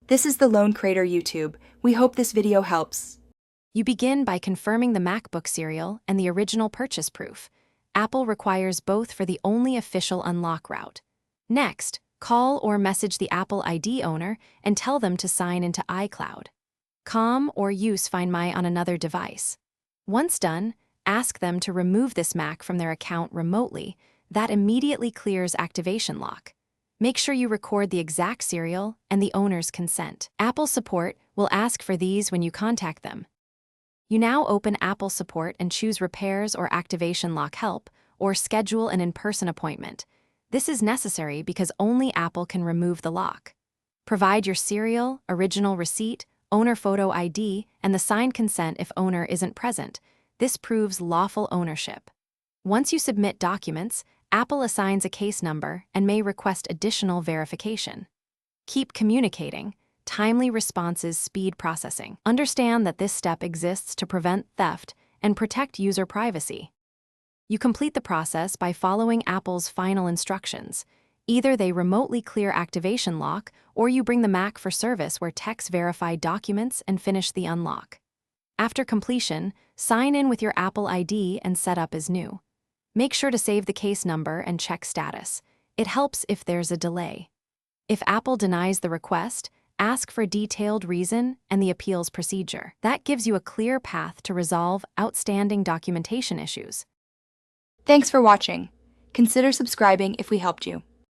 This is the Lone Crater YouTube. We hope this video helps. You begin by confirming the MacBook serial and the original purchase proof. Apple requires both for the only official unlock route. Next, call or message the Apple ID owner and tell them to sign into iCloud. Or use Find My on another device. Once done, ask them to remove this Mac from their account remotely. That immediately clears activation lock. Make sure you record the exact serial and the owner's consent. Apple support will ask for these when you contact them. You now open Apple support and choose Repairs or Activation Lock Help, or schedule an in-person appointment. This is necessary because only Apple can remove the lock. Provide your serial, original receipt, owner photo ID, and the signed consent if owner isn't present. This proves lawful ownership. Once you submit documents, Apple assigns a case number and may request additional verification. Keep communicating. Timely responses speed processing. Understand that this step exists to prevent theft and protect user privacy. You complete the process by following Apple's final instructions. Either they remotely clear activation lock, or you bring the Mac for service where techs verify documents and finish the unlock. After completion, sign in with your Apple ID and set up as new. Make sure to save the case number and check status. It helps if there's a delay. If Apple denies the request, ask for a detailed reason and the appeals procedure. That gives you a clear path to resolve outstanding documentation issues. Thanks for watching. Consider subscribing if we helped you.